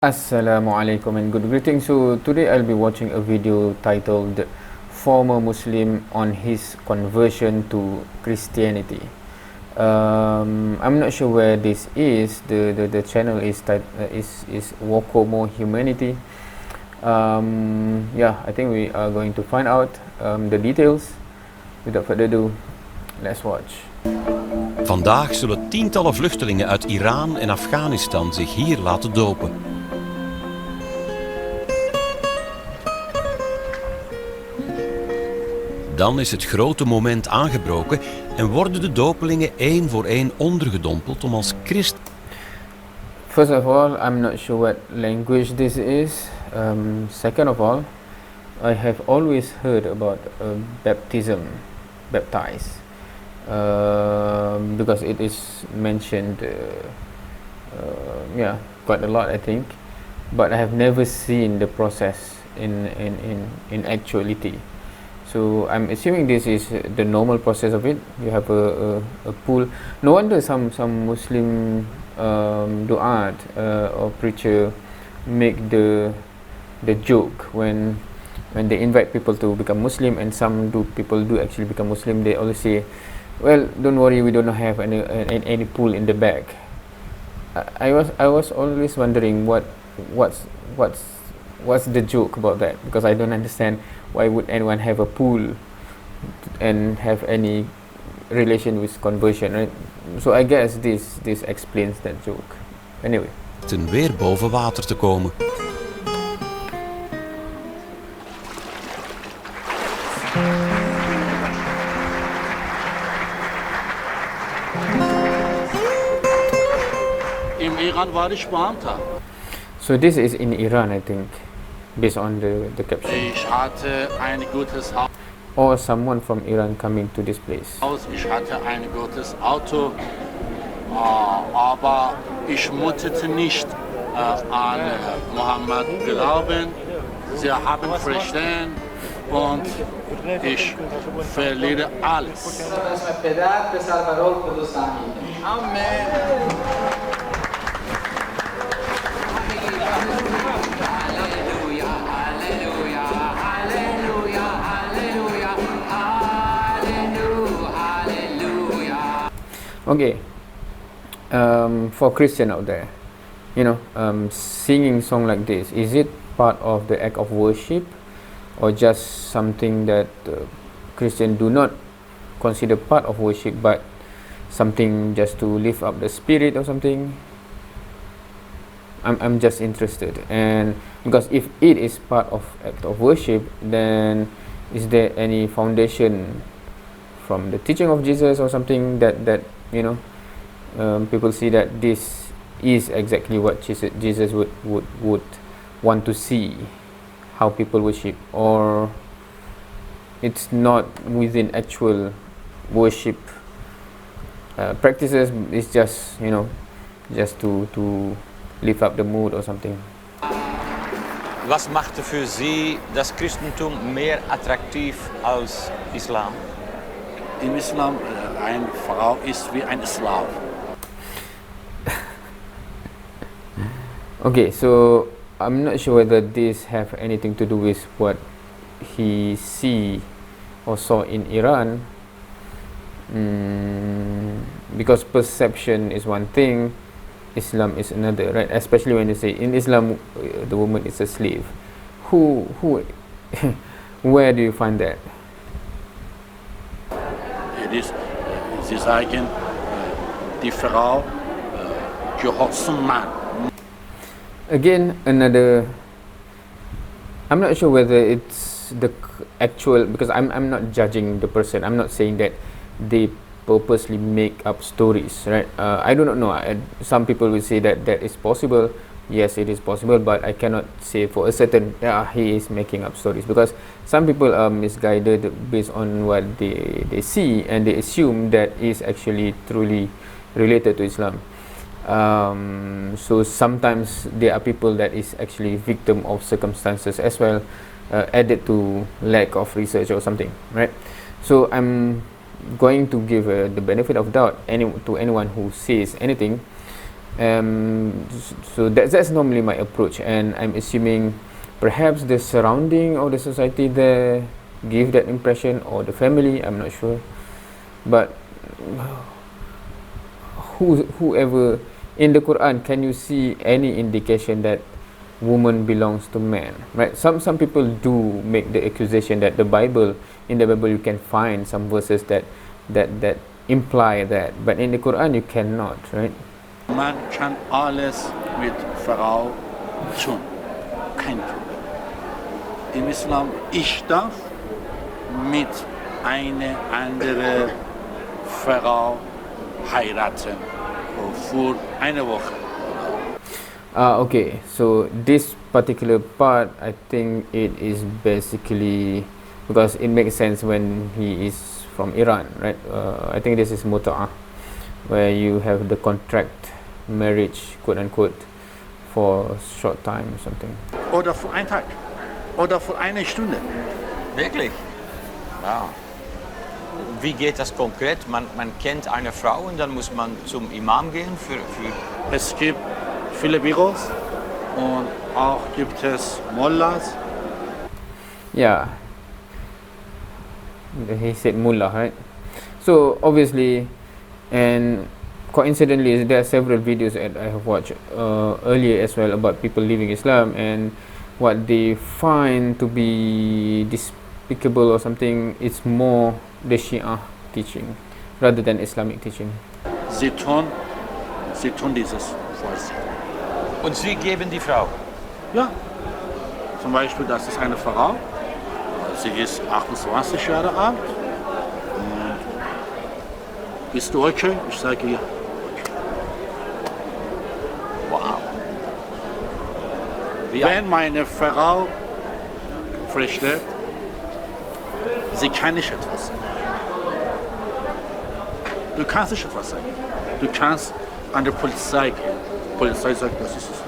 Assalamualaikum and good greetings. So today I'll be watching a video titled Former Muslim on His Conversion to Christianity. I'm not sure where this is. The channel is Wokomo Humanity. Yeah, I think we are going to find out the details. Without further ado, let's watch. Vandaag zullen tientallen vluchtelingen uit Iran en Afghanistan zich hier laten dopen. Dan is het grote moment aangebroken en worden de dopelingen één voor één ondergedompeld om als christen. First of all, I'm not sure what language this is. Second of all, I have always heard about baptize, because it is mentioned, quite a lot, I think. But I have never seen the process in actuality. So I'm assuming this is the normal process of it. You have a pool. No wonder some Muslim du'at or preacher make the joke when they invite people to become Muslim, and people do actually become Muslim. They always say, "Well, don't worry, we don't have any pool in the back." I was always wondering what's the joke about that, because I don't understand why would anyone have a pool and have any relation with conversion, right? So I guess this explains that joke. Anyway. Weer boven water te komen. In Iran war ich Beamter. So this is in Iran, I think, based on the caption. Ich hatte ein gutes Haus. Or someone from Iran coming to this place. Ich hatte ein gutes Auto, aber ich musste nicht an Mohammed glauben. Sie haben verstanden und ich verliere alles. Amen. Okay, for Christian out there, singing song like this, is it part of the act of worship, or just something that Christian do not consider part of worship, but something just to lift up the spirit or something? I'm just interested, and because if it is part of act of worship, then is there any foundation from the teaching of Jesus or something that people see that this is exactly what Jesus would want to see, how people worship, or it's not within actual worship practices? It's just just to lift up the mood or something. Was machte für Sie das Christentum mehr attraktiv als Islam? Im Islam, eine Frau ist wie ein Sklave. Okay, so I'm not sure whether this have anything to do with what he saw in Iran, because perception is one thing, Islam is another, right? Especially when you say in Islam the woman is a slave. Who where do you find that? Sie sagen, die Frau gehört zum Mann. Again, another. I'm not sure whether it's the actual, because I'm not judging the person. I'm not saying that they purposely make up stories, right? I do not know. Some people will say that is possible. Yes, it is possible, but I cannot say for a certain he is making up stories, because some people are misguided based on what they see, and they assume that is actually truly related to Islam. So sometimes there are people that is actually victim of circumstances as well, added to lack of research or something, right? So I'm going to give the benefit of doubt to anyone who says anything, So that's normally my approach, and I'm assuming perhaps the surrounding or the society there give that impression, or the family, I'm not sure. But whoever in the Quran, can you see any indication that woman belongs to man, right? Some people do make the accusation that in the Bible you can find some verses that imply that, but in the Quran you cannot, right? Man kann alles mit Frau tun. Kein Problem. Im Islam, ich darf mit einer anderen Frau heiraten für eine Woche. Okay, so this particular part, I think it is basically because it makes sense when he is from Iran, right? I think this is mut'ah, where you have the contract marriage, quote unquote, for a short time or something. Oder für einen Tag. Oder für eine Stunde. Wirklich? Ja. Wie geht das konkret? Man kennt eine Frau und dann muss man zum Imam gehen für Es gibt viele Büros und auch gibt es Mollahs. Yeah, he said mullah, right? So obviously, and coincidentally, there are several videos that I have watched earlier as well about people leaving Islam and what they find to be despicable or something. It's more the Shia teaching rather than Islamic teaching. Sie tun dieses für sie. Und Sie geben die Frau? Ja, zum Beispiel, das ist eine Frau, sie ist 28 Jahre alt. Und bist du okay? Ich sage ja. Wow. Wenn meine Frau flüchtet, sie kann nicht etwas sagen. Du kannst nicht etwas sagen. Du kannst an die Polizei gehen. Die Polizei sagt, das ist es.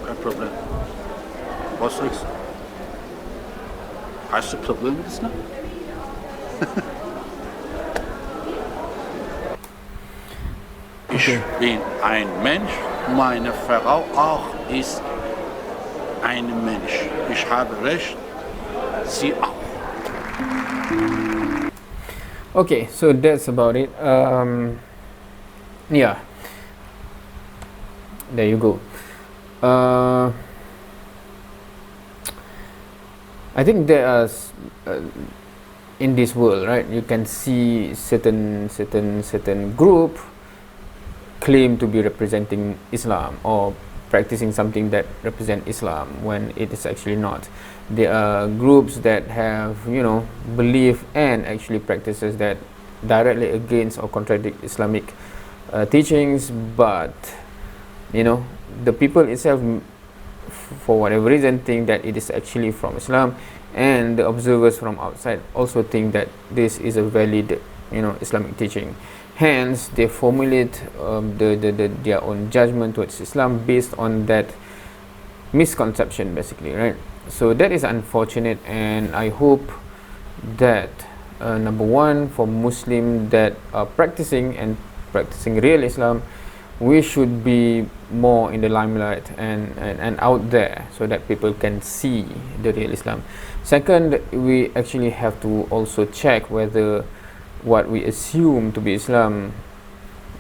Kein Problem. Was sagst du? Hast du Probleme mit Islam? Ich bin ein Mensch, meine Frau auch ist ein Mensch. Ich habe Recht, sie auch. Okay, so that's about it. Yeah, there you go. I think there are in this world, right? You can see certain group claim to be representing Islam or practicing something that represent Islam when it is actually not. There are groups that have, belief and actually practices that directly against or contradict Islamic teachings, but the people itself, for whatever reason, think that it is actually from Islam, and the observers from outside also think that this is a valid Islamic teaching. Hence they formulate their own judgment towards Islam based on that misconception, basically, right? So that is unfortunate, and I hope that number one, for Muslims that are practicing real Islam, we should be more in the limelight and out there so that people can see the real Islam. Second, we actually have to also check whether what we assume to be Islam,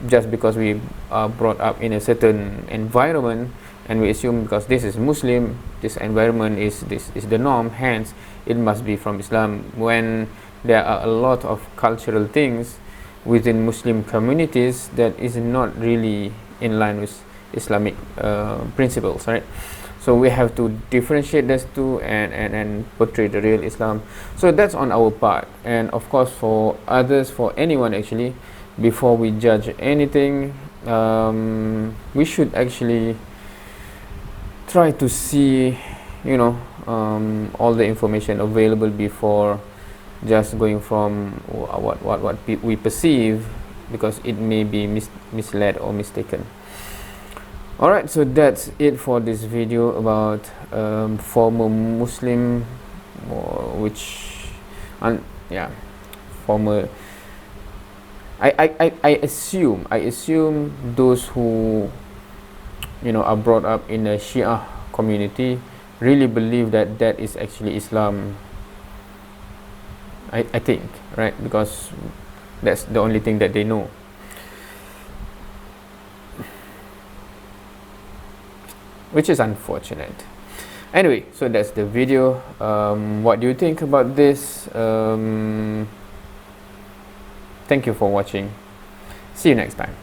just because we are brought up in a certain environment and we assume because this is Muslim, this environment is the norm, hence it must be from Islam, when there are a lot of cultural things within Muslim communities that is not really in line with Islamic principles, right? So we have to differentiate those two and portray the real Islam. So that's on our part, and of course for others, for anyone actually, before we judge anything, we should actually try to see all the information available before just going from what we perceive, because it may be misled or mistaken. Alright, so that's it for this video about former Muslim, former. I assume those who are brought up in a Shia community really believe that that is actually Islam. I think, right? Because that's the only thing that they know. Which is unfortunate. Anyway, so that's the video. What do you think about this? Thank you for watching. See you next time.